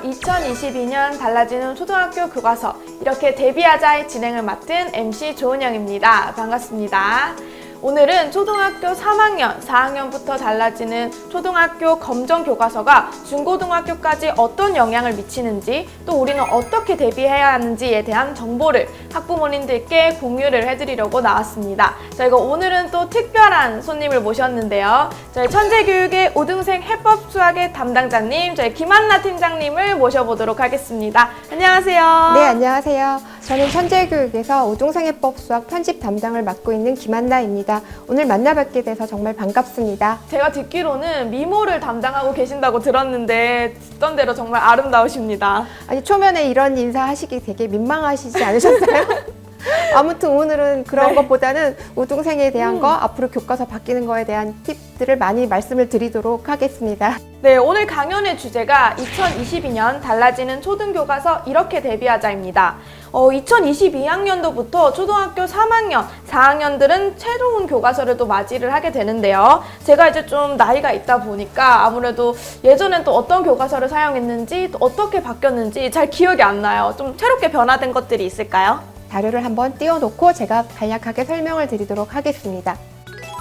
안녕하세요. 2022년 달라지는 초등학교 교과서 이렇게 데뷔하자의 진행을 맡은 MC 조은영입니다. 반갑습니다. 오늘은 초등학교 3학년, 4학년부터 달라지는 초등학교 검정 교과서가 중고등학교까지 어떤 영향을 미치는지 또 우리는 어떻게 대비해야 하는지에 대한 정보를 학부모님들께 공유를 해드리려고 나왔습니다. 저희가 오늘은 또 특별한 손님을 모셨는데요. 저희 천재교육의 5등생 해법 수학의 담당자님, 저희 김한나 팀장님을 모셔보도록 하겠습니다. 안녕하세요. 네, 안녕하세요. 저는 천재교육에서 5등생 해법 수학 편집 담당을 맡고 있는 김한나입니다. 오늘 만나뵙게 돼서 정말 반갑습니다. 제가 듣기로는 미모를 담당하고 계신다고 들었는데 듣던 대로 정말 아름다우십니다. 아니, 초면에 이런 인사 하시기 되게 민망하시지 않으셨어요? 아무튼 오늘은 그런 것보다는 우등생에 대한 거, 앞으로 교과서 바뀌는 거에 대한 팁들을 많이 말씀을 드리도록 하겠습니다. 네, 오늘 강연의 주제가 2022년 달라지는 초등교과서 이렇게 대비하자입니다. 2022학년도부터 초등학교 3학년, 4학년들은 새로운 교과서를 또 맞이를 하게 되는데요. 제가 이제 좀 나이가 있다 보니까 아무래도 예전엔 또 어떤 교과서를 사용했는지 또 어떻게 바뀌었는지 잘 기억이 안 나요. 좀 새롭게 변화된 것들이 있을까요? 자료를 한번 띄워놓고 제가 간략하게 설명을 드리도록 하겠습니다.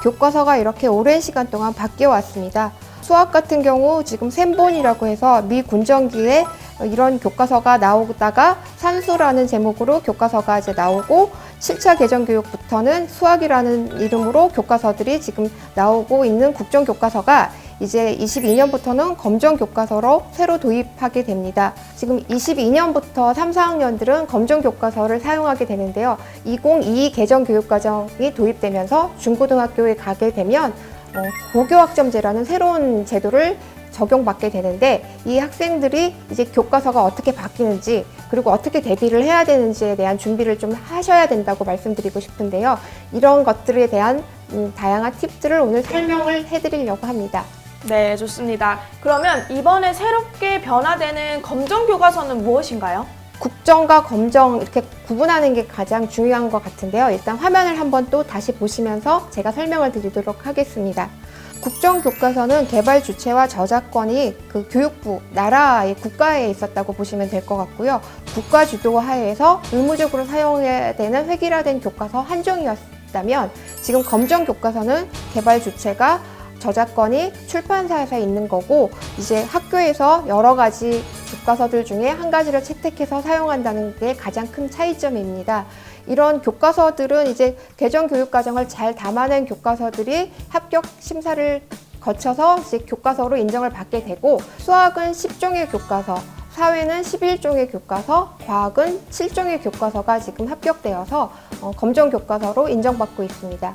교과서가 이렇게 오랜 시간 동안 바뀌어 왔습니다. 수학 같은 경우 지금 셈본이라고 해서 미 군정기에 이런 교과서가 나오다가 산수라는 제목으로 교과서가 이제 나오고 7차 개정교육부터는 수학이라는 이름으로 교과서들이 지금 나오고 있는 국정교과서가 이제 22년부터는 검정교과서로 새로 도입하게 됩니다. 지금 22년부터 3, 4학년들은 검정교과서를 사용하게 되는데요. 2022 개정교육과정이 도입되면서 중고등학교에 가게 되면 고교학점제라는 새로운 제도를 적용받게 되는데 이 학생들이 이제 교과서가 어떻게 바뀌는지 그리고 어떻게 대비를 해야 되는지에 대한 준비를 좀 하셔야 된다고 말씀드리고 싶은데요. 이런 것들에 대한 다양한 팁들을 오늘 설명을 해드리려고 합니다. 네, 좋습니다. 그러면 이번에 새롭게 변화되는 검정교과서는 무엇인가요? 국정과 검정 이렇게 구분하는 게 가장 중요한 것 같은데요. 일단 화면을 한번 또 다시 보시면서 제가 설명을 드리도록 하겠습니다. 국정교과서는 개발 주체와 저작권이 그 교육부, 나라의 국가에 있었다고 보시면 될 것 같고요. 국가 주도 하에서 의무적으로 사용해야 되는 획일화된 교과서 한 종이었다면 지금 검정교과서는 개발 주체가 저작권이 출판사에서 있는 거고 이제 학교에서 여러 가지 교과서들 중에 한 가지를 채택해서 사용한다는 게 가장 큰 차이점입니다. 이런 교과서들은 이제 개정교육과정을 잘 담아낸 교과서들이 합격 심사를 거쳐서 이제 교과서로 인정을 받게 되고 수학은 10종의 교과서, 사회는 11종의 교과서, 과학은 7종의 교과서가 지금 합격되어서 검정교과서로 인정받고 있습니다.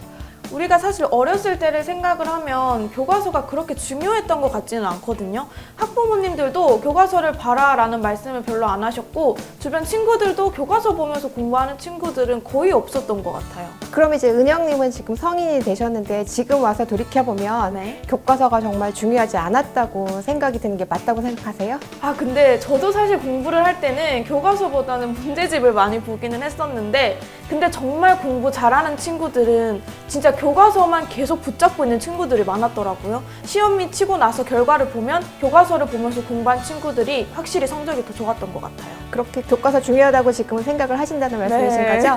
우리가 사실 어렸을 때를 생각을 하면 교과서가 그렇게 중요했던 것 같지는 않거든요. 학부모님들도 교과서를 봐라라는 말씀을 별로 안 하셨고 주변 친구들도 교과서 보면서 공부하는 친구들은 거의 없었던 것 같아요. 그럼 이제 은영님은 지금 성인이 되셨는데 지금 와서 돌이켜보면 네. 교과서가 정말 중요하지 않았다고 생각이 드는 게 맞다고 생각하세요? 근데 저도 사실 공부를 할 때는 교과서보다는 문제집을 많이 보기는 했었는데 근데 정말 공부 잘하는 친구들은 진짜 교과서만 계속 붙잡고 있는 친구들이 많았더라고요. 시험이 치고 나서 결과를 보면 교과서를 보면서 공부한 친구들이 확실히 성적이 더 좋았던 것 같아요. 그렇게 교과서 중요하다고 지금은 생각을 하신다는 말씀이신 네. 거죠?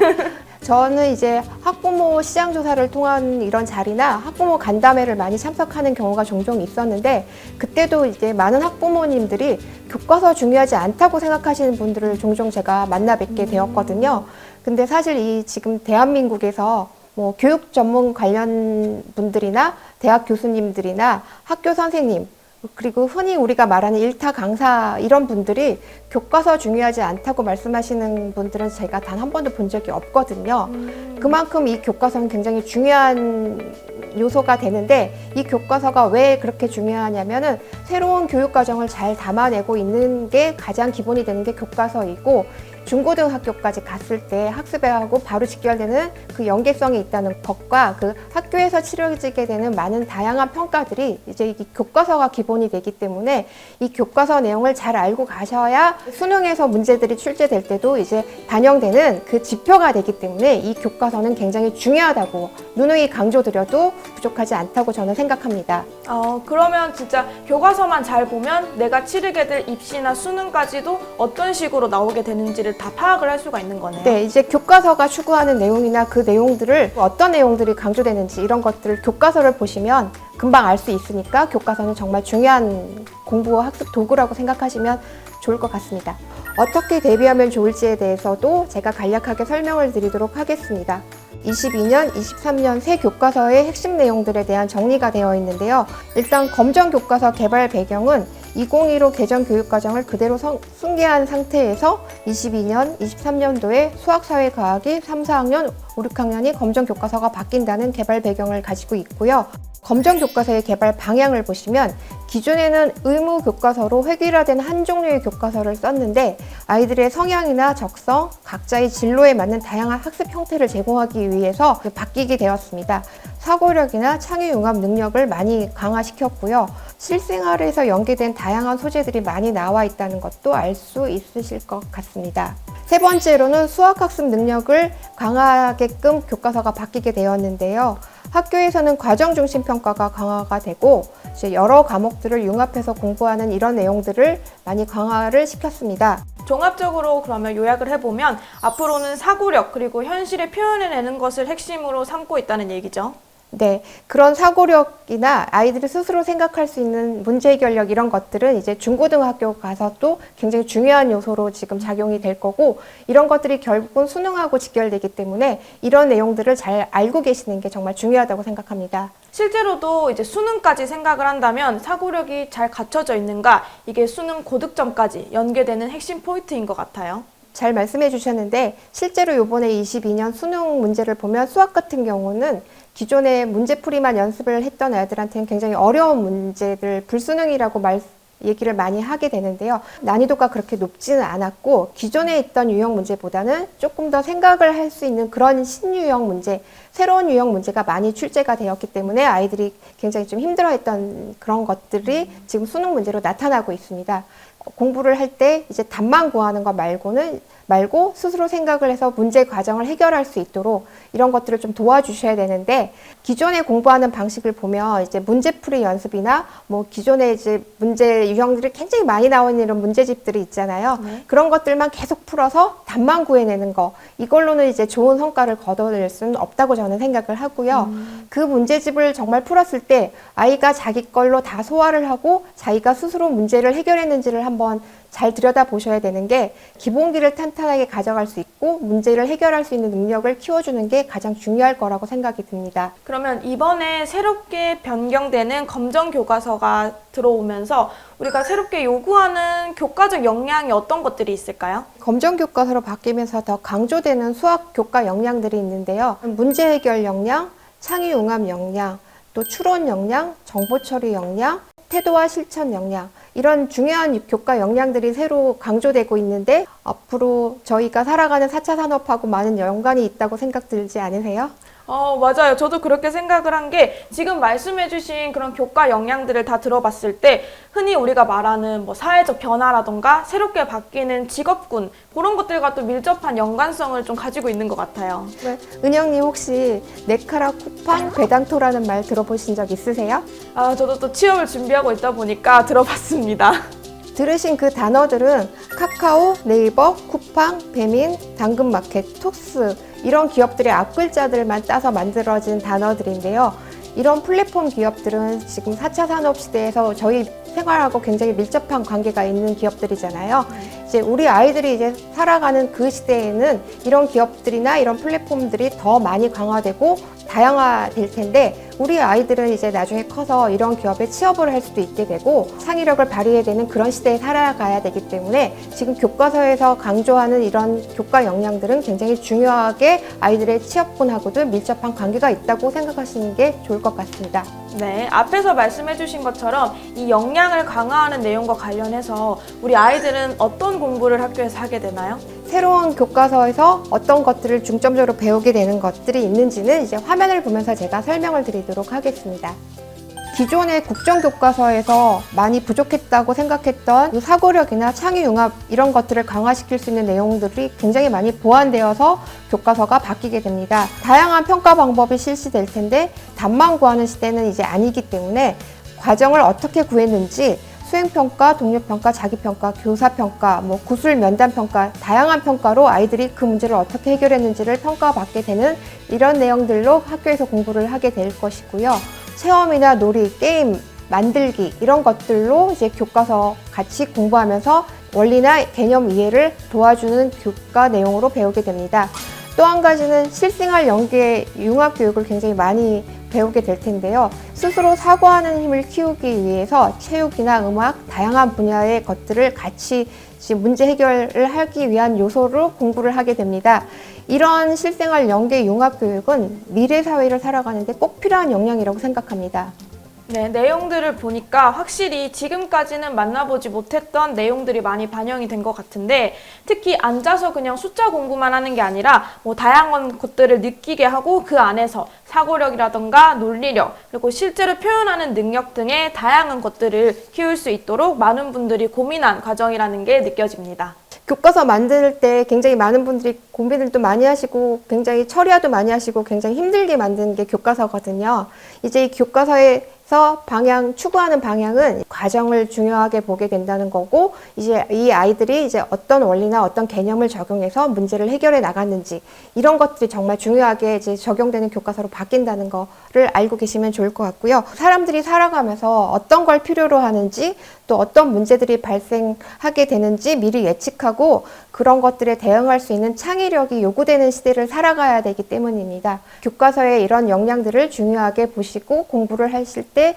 저는 이제 학부모 시장조사를 통한 이런 자리나 학부모 간담회를 많이 참석하는 경우가 종종 있었는데 그때도 이제 많은 학부모님들이 교과서 중요하지 않다고 생각하시는 분들을 종종 제가 만나 뵙게 되었거든요. 근데 사실 이 지금 대한민국에서 뭐 교육 전문 관련 분들이나 대학 교수님들이나 학교 선생님 그리고 흔히 우리가 말하는 일타 강사 이런 분들이 교과서 중요하지 않다고 말씀하시는 분들은 제가 단 한 번도 본 적이 없거든요. 그만큼 이 교과서는 굉장히 중요한 요소가 되는데 이 교과서가 왜 그렇게 중요하냐면은 새로운 교육 과정을 잘 담아내고 있는 게 가장 기본이 되는 게 교과서이고 중고등학교까지 갔을 때 학습하고 바로 직결되는 그 연계성이 있다는 것과 그 학교에서 치러지게 되는 많은 다양한 평가들이 이제 이 교과서가 기본이 되기 때문에 이 교과서 내용을 잘 알고 가셔야 수능에서 문제들이 출제될 때도 이제 반영되는 그 지표가 되기 때문에 이 교과서는 굉장히 중요하다고 누누이 강조드려도 부족하지 않다고 저는 생각합니다. 그러면 진짜 교과서만 잘 보면 내가 치르게 될 입시나 수능까지도 어떤 식으로 나오게 되는지를 다 파악을 할 수가 있는 거네요. 네, 이제 교과서가 추구하는 내용이나 그 내용들을 어떤 내용들이 강조되는지 이런 것들을 교과서를 보시면 금방 알 수 있으니까 교과서는 정말 중요한 공부 학습 도구라고 생각하시면 좋을 것 같습니다. 어떻게 대비하면 좋을지에 대해서도 제가 간략하게 설명을 드리도록 하겠습니다. 22년, 23년 새 교과서의 핵심 내용들에 대한 정리가 되어 있는데요. 일단 검정 교과서 개발 배경은 2015 개정 교육과정을 그대로 승계한 상태에서 22년, 23년도에 수학사회과학이 3, 4학년, 5, 6학년이 검정 교과서가 바뀐다는 개발 배경을 가지고 있고요. 검정 교과서의 개발 방향을 보시면 기존에는 의무 교과서로 획일화된 한 종류의 교과서를 썼는데 아이들의 성향이나 적성, 각자의 진로에 맞는 다양한 학습 형태를 제공하기 위해서 바뀌게 되었습니다. 사고력이나 창의융합 능력을 많이 강화시켰고요. 실생활에서 연계된 다양한 소재들이 많이 나와 있다는 것도 알 수 있으실 것 같습니다. 세 번째로는 수학학습 능력을 강화하게끔 교과서가 바뀌게 되었는데요. 학교에서는 과정 중심 평가가 강화가 되고 이제 여러 과목들을 융합해서 공부하는 이런 내용들을 많이 강화를 시켰습니다. 종합적으로 그러면 요약을 해보면 앞으로는 사고력 그리고 현실에 표현해내는 것을 핵심으로 삼고 있다는 얘기죠. 네, 그런 사고력이나 아이들이 스스로 생각할 수 있는 문제 해결력 이런 것들은 이제 중고등학교 가서 또 굉장히 중요한 요소로 지금 작용이 될 거고 이런 것들이 결국은 수능하고 직결되기 때문에 이런 내용들을 잘 알고 계시는 게 정말 중요하다고 생각합니다. 실제로도 이제 수능까지 생각을 한다면 사고력이 잘 갖춰져 있는가 이게 수능 고득점까지 연계되는 핵심 포인트인 것 같아요. 잘 말씀해 주셨는데 실제로 이번에 22년 수능 문제를 보면 수학 같은 경우는 기존에 문제풀이만 연습을 했던 애들한테는 굉장히 어려운 문제들, 불수능이라고 얘기를 많이 하게 되는데요. 난이도가 그렇게 높지는 않았고 기존에 있던 유형 문제보다는 조금 더 생각을 할 수 있는 그런 신유형 문제, 새로운 유형 문제가 많이 출제가 되었기 때문에 아이들이 굉장히 좀 힘들어했던 그런 것들이 지금 수능 문제로 나타나고 있습니다. 공부를 할 때 이제 답만 구하는 것 말고 스스로 생각을 해서 문제 과정을 해결할 수 있도록 이런 것들을 좀 도와주셔야 되는데 기존에 공부하는 방식을 보면 이제 문제풀이 연습이나 뭐 기존에 이제 문제 유형들이 굉장히 많이 나오는 이런 문제집들이 있잖아요. 네. 그런 것들만 계속 풀어서 답만 구해내는 거 이걸로는 이제 좋은 성과를 거둬낼 수는 없다고 저는 생각을 하고요. 그 문제집을 정말 풀었을 때 아이가 자기 걸로 다 소화를 하고 자기가 스스로 문제를 해결했는지를 한번 잘 들여다보셔야 되는 게 기본기를 탄탄하게 가져갈 수 있고 문제를 해결할 수 있는 능력을 키워주는 게 가장 중요할 거라고 생각이 듭니다. 그러면 이번에 새롭게 변경되는 검정 교과서가 들어오면서 우리가 새롭게 요구하는 교과적 역량이 어떤 것들이 있을까요? 검정 교과서로 바뀌면서 더 강조되는 수학 교과 역량들이 있는데요. 문제 해결 역량, 창의융합 역량, 또 추론 역량, 정보 처리 역량, 태도와 실천 역량 이런 중요한 교과 역량들이 새로 강조되고 있는데 앞으로 저희가 살아가는 4차 산업하고 많은 연관이 있다고 생각 들지 않으세요? 맞아요. 저도 그렇게 생각을 한 게 지금 말씀해주신 그런 교과 역량들을 다 들어봤을 때 흔히 우리가 말하는 뭐 사회적 변화라던가 새롭게 바뀌는 직업군 그런 것들과 또 밀접한 연관성을 좀 가지고 있는 것 같아요. 네. 은영님 혹시 네카라 쿠팡 배당토라는 말 들어보신 적 있으세요? 저도 또 취업을 준비하고 있다 보니까 들어봤습니다. 들으신 그 단어들은 카카오, 네이버, 쿠팡, 배민, 당근마켓, 톡스 이런 기업들의 앞글자들만 따서 만들어진 단어들인데요. 이런 플랫폼 기업들은 지금 4차 산업 시대에서 저희 생활하고 굉장히 밀접한 관계가 있는 기업들이잖아요. 이제 우리 아이들이 이제 살아가는 그 시대에는 이런 기업들이나 이런 플랫폼들이 더 많이 강화되고 다양화될 텐데 우리 아이들은 이제 나중에 커서 이런 기업에 취업을 할 수도 있게 되고 창의력을 발휘해야 되는 그런 시대에 살아가야 되기 때문에 지금 교과서에서 강조하는 이런 교과 역량들은 굉장히 중요하게 아이들의 취업군하고도 밀접한 관계가 있다고 생각하시는 게 좋을 것 같습니다. 네, 앞에서 말씀해주신 것처럼 이 역량을 강화하는 내용과 관련해서 우리 아이들은 어떤 공부를 학교에서 하게 되나요? 새로운 교과서에서 어떤 것들을 중점적으로 배우게 되는 것들이 있는지는 이제 화면을 보면서 제가 설명을 드리도록 하겠습니다. 기존의 국정교과서에서 많이 부족했다고 생각했던 사고력이나 창의융합 이런 것들을 강화시킬 수 있는 내용들이 굉장히 많이 보완되어서 교과서가 바뀌게 됩니다. 다양한 평가 방법이 실시될 텐데 답만 구하는 시대는 이제 아니기 때문에 과정을 어떻게 구했는지 수행평가, 동료평가, 자기평가, 교사평가, 구술 면담평가, 다양한 평가로 아이들이 그 문제를 어떻게 해결했는지를 평가받게 되는 이런 내용들로 학교에서 공부를 하게 될 것이고요. 체험이나 놀이, 게임, 만들기 이런 것들로 이제 교과서 같이 공부하면서 원리나 개념 이해를 도와주는 교과 내용으로 배우게 됩니다. 또 한 가지는 실생활 연계 융합 교육을 굉장히 많이 배우게 될 텐데요. 스스로 사고하는 힘을 키우기 위해서 체육이나 음악, 다양한 분야의 것들을 같이 문제 해결을 하기 위한 요소로 공부를 하게 됩니다. 이런 실생활 연계 융합 교육은 미래 사회를 살아가는데 꼭 필요한 역량이라고 생각합니다. 네, 내용들을 보니까 확실히 지금까지는 만나보지 못했던 내용들이 많이 반영이 된 것 같은데 특히 앉아서 그냥 숫자 공부만 하는 게 아니라 다양한 것들을 느끼게 하고 그 안에서 사고력이라던가 논리력 그리고 실제로 표현하는 능력 등의 다양한 것들을 키울 수 있도록 많은 분들이 고민한 과정이라는 게 느껴집니다. 교과서 만들 때 굉장히 많은 분들이 고민들도 많이 하시고 굉장히 처리도 많이 하시고 굉장히 힘들게 만든 게 교과서거든요. 이제 이 교과서에서 추구하는 방향은 과정을 중요하게 보게 된다는 거고 이제 이 아이들이 이제 어떤 원리나 어떤 개념을 적용해서 문제를 해결해 나갔는지 이런 것들이 정말 중요하게 이제 적용되는 교과서로 바뀐다는 거를 알고 계시면 좋을 것 같고요. 사람들이 살아가면서 어떤 걸 필요로 하는지 또 어떤 문제들이 발생하게 되는지 미리 예측하고 그런 것들에 대응할 수 있는 창의력이 요구되는 시대를 살아가야 되기 때문입니다. 교과서의 이런 역량들을 중요하게 보시고 공부를 하실 때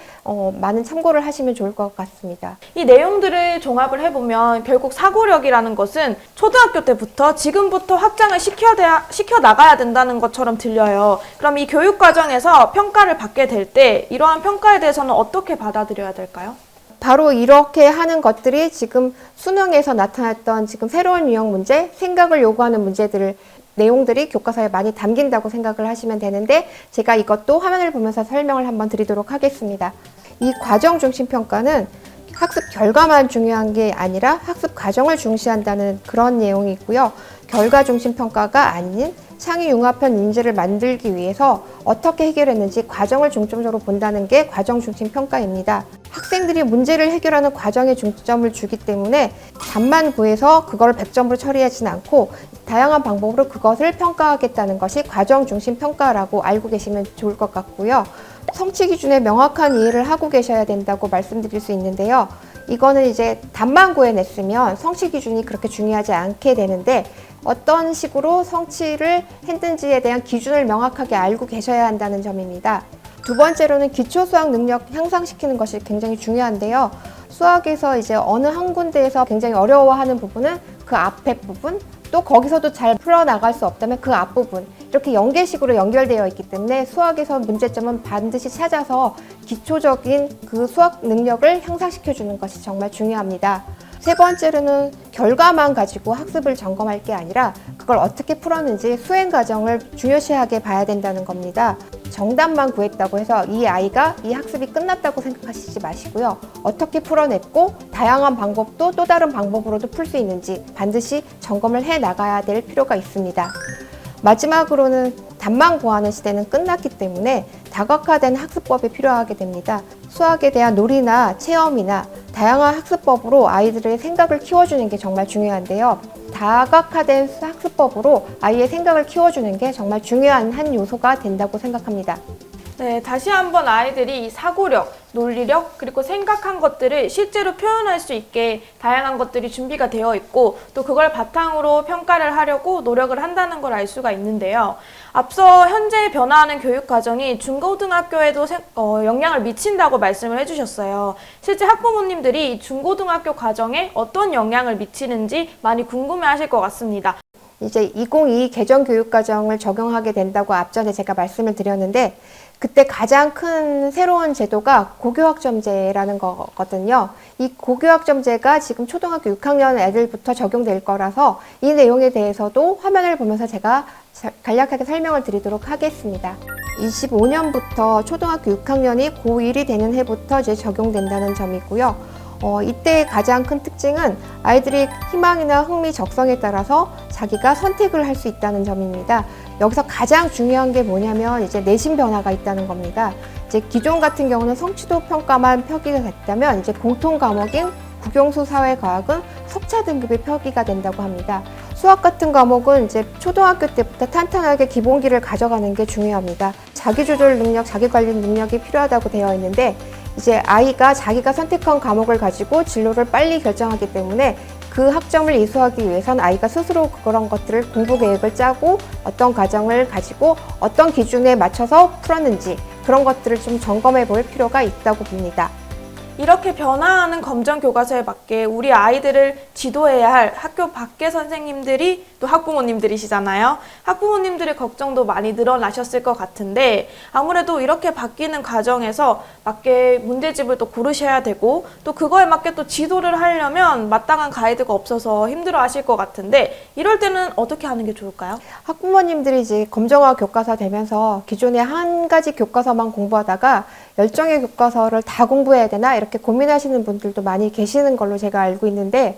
많은 참고를 하시면 좋을 것 같습니다. 이 내용들을 종합을 해보면 결국 사고력이라는 것은 초등학교 때부터 지금부터 확장을 시켜 나가야 된다는 것처럼 들려요. 그럼 이 교육 과정에서 평가를 받게 될 때 이러한 평가에 대해서는 어떻게 받아들여야 될까요? 바로 이렇게 하는 것들이 지금 수능에서 나타났던 지금 새로운 유형 문제, 생각을 요구하는 문제들을 내용들이 교과서에 많이 담긴다고 생각을 하시면 되는데 제가 이것도 화면을 보면서 설명을 한번 드리도록 하겠습니다. 이 과정 중심 평가는 학습 결과만 중요한 게 아니라 학습 과정을 중시한다는 그런 내용이 있고요. 결과 중심 평가가 아닌 창의 융합형 인재를 만들기 위해서 어떻게 해결했는지 과정을 중점적으로 본다는 게 과정 중심 평가입니다. 학생들이 문제를 해결하는 과정에 중점을 주기 때문에 답만 구해서 그걸 100점으로 처리하지는 않고 다양한 방법으로 그것을 평가하겠다는 것이 과정 중심 평가라고 알고 계시면 좋을 것 같고요. 성취 기준에 명확한 이해를 하고 계셔야 된다고 말씀드릴 수 있는데요. 이거는 이제 답만 구해냈으면 성취 기준이 그렇게 중요하지 않게 되는데 어떤 식으로 성취를 했는지에 대한 기준을 명확하게 알고 계셔야 한다는 점입니다. 두 번째로는 기초 수학 능력 향상시키는 것이 굉장히 중요한데요. 수학에서 이제 어느 한 군데에서 굉장히 어려워하는 부분은 그 앞에 부분, 또 거기서도 잘 풀어나갈 수 없다면 그 앞부분 이렇게 연계식으로 연결되어 있기 때문에 수학에서 문제점은 반드시 찾아서 기초적인 그 수학 능력을 향상시켜 주는 것이 정말 중요합니다. 세 번째로는 결과만 가지고 학습을 점검할 게 아니라 그걸 어떻게 풀었는지 수행 과정을 중요시하게 봐야 된다는 겁니다. 정답만 구했다고 해서 이 아이가 이 학습이 끝났다고 생각하시지 마시고요. 어떻게 풀어냈고 다양한 방법도 또 다른 방법으로도 풀 수 있는지 반드시 점검을 해 나가야 될 필요가 있습니다. 마지막으로는 답만 구하는 시대는 끝났기 때문에 다각화된 학습법이 필요하게 됩니다. 수학에 대한 놀이나 체험이나 다양한 학습법으로 아이들의 생각을 키워주는 게 정말 중요한데요. 다각화된 학습법으로 아이의 생각을 키워주는 게 정말 중요한 한 요소가 된다고 생각합니다. 네, 다시 한번 아이들이 이 사고력, 논리력, 그리고 생각한 것들을 실제로 표현할 수 있게 다양한 것들이 준비가 되어 있고 또 그걸 바탕으로 평가를 하려고 노력을 한다는 걸 알 수가 있는데요. 앞서 현재 변화하는 교육 과정이 중고등학교에도 영향을 미친다고 말씀을 해주셨어요. 실제 학부모님들이 중고등학교 과정에 어떤 영향을 미치는지 많이 궁금해하실 것 같습니다. 이제 2022 개정 교육과정을 적용하게 된다고 앞전에 제가 말씀을 드렸는데, 그때 가장 큰 새로운 제도가 고교학점제라는 거거든요. 이 고교학점제가 지금 초등학교 6학년 애들부터 적용될 거라서 이 내용에 대해서도 화면을 보면서 제가 간략하게 설명을 드리도록 하겠습니다. 25년부터 초등학교 6학년이 고1이 되는 해부터 이제 적용된다는 점이고요. 이때 가장 큰 특징은 아이들이 희망이나 흥미, 적성에 따라서 자기가 선택을 할 수 있다는 점입니다. 여기서 가장 중요한 게 뭐냐면 이제 내신 변화가 있다는 겁니다. 이제 기존 같은 경우는 성취도 평가만 표기가 됐다면 이제 공통 과목인 국영수 사회과학은 석차 등급이 표기가 된다고 합니다. 수학 같은 과목은 이제 초등학교 때부터 탄탄하게 기본기를 가져가는 게 중요합니다. 자기조절 능력, 자기관리 능력이 필요하다고 되어 있는데, 이제 아이가 자기가 선택한 과목을 가지고 진로를 빨리 결정하기 때문에 그 학점을 이수하기 위해선 아이가 스스로 그런 것들을 공부 계획을 짜고 어떤 과정을 가지고 어떤 기준에 맞춰서 풀었는지 그런 것들을 좀 점검해 볼 필요가 있다고 봅니다. 이렇게 변화하는 검정 교과서에 맞게 우리 아이들을 지도해야 할 학교 밖의 선생님들이 또 학부모님들이시잖아요. 학부모님들의 걱정도 많이 늘어나셨을 것 같은데, 아무래도 이렇게 바뀌는 과정에서 맞게 문제집을 또 고르셔야 되고, 또 그거에 맞게 또 지도를 하려면 마땅한 가이드가 없어서 힘들어 하실 것 같은데, 이럴 때는 어떻게 하는 게 좋을까요? 학부모님들이 이제 검정화 교과서 되면서 기존에 한 가지 교과서만 공부하다가 열정의 교과서를 다 공부해야 되나 이렇게 고민하시는 분들도 많이 계시는 걸로 제가 알고 있는데,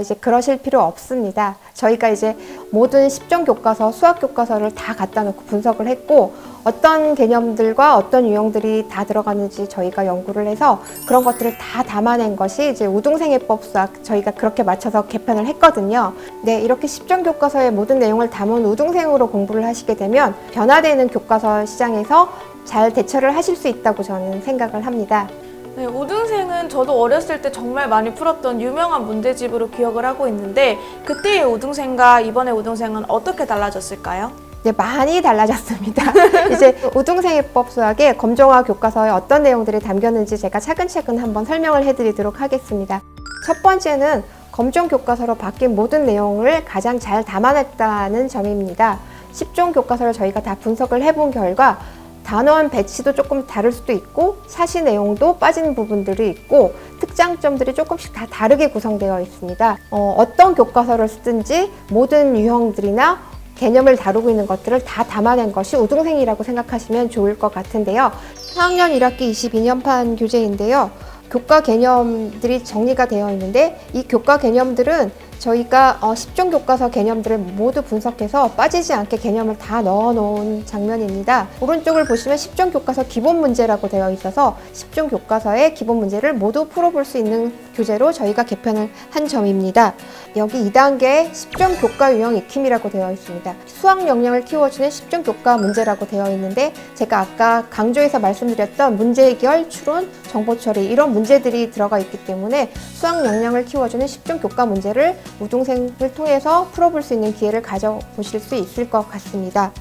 이제 그러실 필요 없습니다. 저희가 이제 모든 10종 교과서, 수학 교과서를 다 갖다 놓고 분석을 했고, 어떤 개념들과 어떤 유형들이 다 들어가는지 저희가 연구를 해서 그런 것들을 다 담아낸 것이 이제 우등생애법 수학, 저희가 그렇게 맞춰서 개편을 했거든요. 네, 이렇게 10종 교과서의 모든 내용을 담은 우등생으로 공부를 하시게 되면 변화되는 교과서 시장에서 잘 대처를 하실 수 있다고 저는 생각을 합니다. 네, 우등생은 저도 어렸을 때 정말 많이 풀었던 유명한 문제집으로 기억을 하고 있는데, 그때의 우등생과 이번의 우등생은 어떻게 달라졌을까요? 네, 많이 달라졌습니다. 이제 우등생애법 수학의 검정화 교과서에 어떤 내용들이 담겼는지 제가 차근차근 한번 설명을 해드리도록 하겠습니다. 첫 번째는 검정 교과서로 바뀐 모든 내용을 가장 잘 담아냈다는 점입니다. 10종 교과서를 저희가 다 분석을 해본 결과 단원 배치도 조금 다를 수도 있고 사시 내용도 빠진 부분들이 있고 특장점들이 조금씩 다 다르게 구성되어 있습니다. 어떤 교과서를 쓰든지 모든 유형들이나 개념을 다루고 있는 것들을 다 담아낸 것이 우등생이라고 생각하시면 좋을 것 같은데요. 4학년 1학기 22년판 교재인데요. 교과 개념들이 정리가 되어 있는데, 이 교과 개념들은 저희가 10종 교과서 개념들을 모두 분석해서 빠지지 않게 개념을 다 넣어 놓은 장면입니다. 오른쪽을 보시면 10종 교과서 기본 문제라고 되어 있어서 10종 교과서의 기본 문제를 모두 풀어볼 수 있는 교재로 저희가 개편을 한 점입니다. 여기 2단계 10종 교과 유형 익힘이라고 되어 있습니다. 수학 역량을 키워주는 10종 교과 문제라고 되어 있는데, 제가 아까 강조해서 말씀드렸던 문제 해결, 추론, 정보 처리 이런 문제들이 들어가 있기 때문에 수학 역량을 키워주는 10종 교과 문제를 우등생을 통해서 풀어볼 수 있는 기회를 가져보실 수 있을 것 같습니다.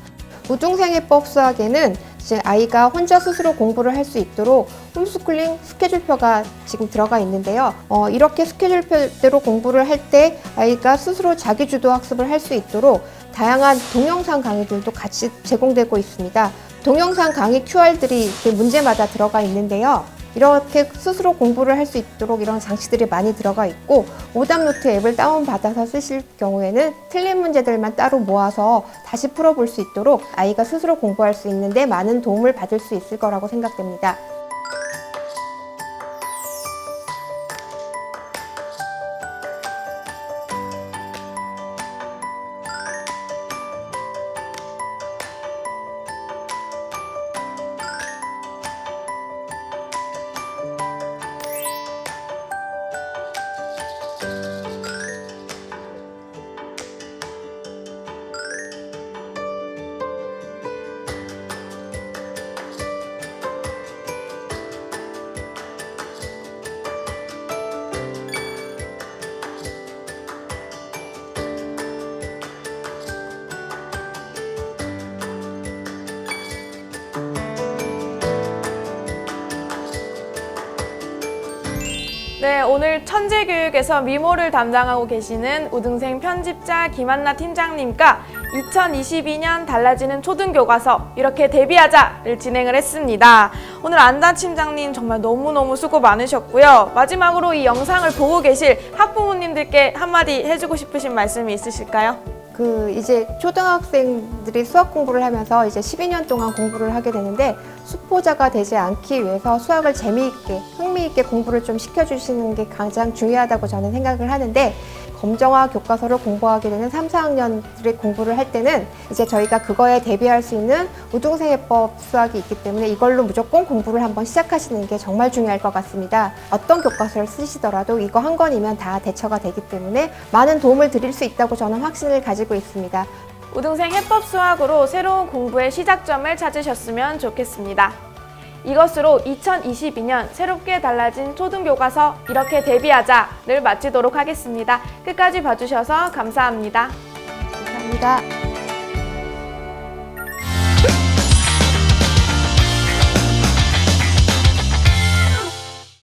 우등생애법 수학에는 이제 아이가 혼자 스스로 공부를 할 수 있도록 홈스쿨링 스케줄표가 지금 들어가 있는데요. 이렇게 스케줄표대로 공부를 할 때 아이가 스스로 자기주도 학습을 할 수 있도록 다양한 동영상 강의들도 같이 제공되고 있습니다. 동영상 강의 QR들이 이렇게 문제마다 들어가 있는데요. 이렇게 스스로 공부를 할 수 있도록 이런 장치들이 많이 들어가 있고, 오답노트 앱을 다운받아서 쓰실 경우에는 틀린 문제들만 따로 모아서 다시 풀어볼 수 있도록 아이가 스스로 공부할 수 있는데 많은 도움을 받을 수 있을 거라고 생각됩니다. 네, 오늘 천재교육에서 미모를 담당하고 계시는 우등생 편집자 김한나 팀장님과 2022년 달라지는 초등교과서 이렇게 데뷔하자를 진행을 했습니다. 오늘 안다 팀장님 정말 너무너무 수고 많으셨고요. 마지막으로 이 영상을 보고 계실 학부모님들께 한마디 해주고 싶으신 말씀이 있으실까요? 이제 초등학생들이 수학 공부를 하면서 이제 12년 동안 공부를 하게 되는데 수포자가 되지 않기 위해서 수학을 재미있게, 흥미있게 공부를 좀 시켜주시는 게 가장 중요하다고 저는 생각을 하는데 검정화 교과서를 공부하게 되는 3, 4학년들이 공부를 할 때는 이제 저희가 그거에 대비할 수 있는 우등생해법 수학이 있기 때문에 이걸로 무조건 공부를 한번 시작하시는 게 정말 중요할 것 같습니다. 어떤 교과서를 쓰시더라도 이거 한 권이면 다 대처가 되기 때문에 많은 도움을 드릴 수 있다고 저는 확신을 가지고 있습니다. 우등생 해법 수학으로 새로운 공부의 시작점을 찾으셨으면 좋겠습니다. 이것으로 2022년 새롭게 달라진 초등교과서 이렇게 데뷔하자를 마치도록 하겠습니다. 끝까지 봐주셔서 감사합니다. 감사합니다.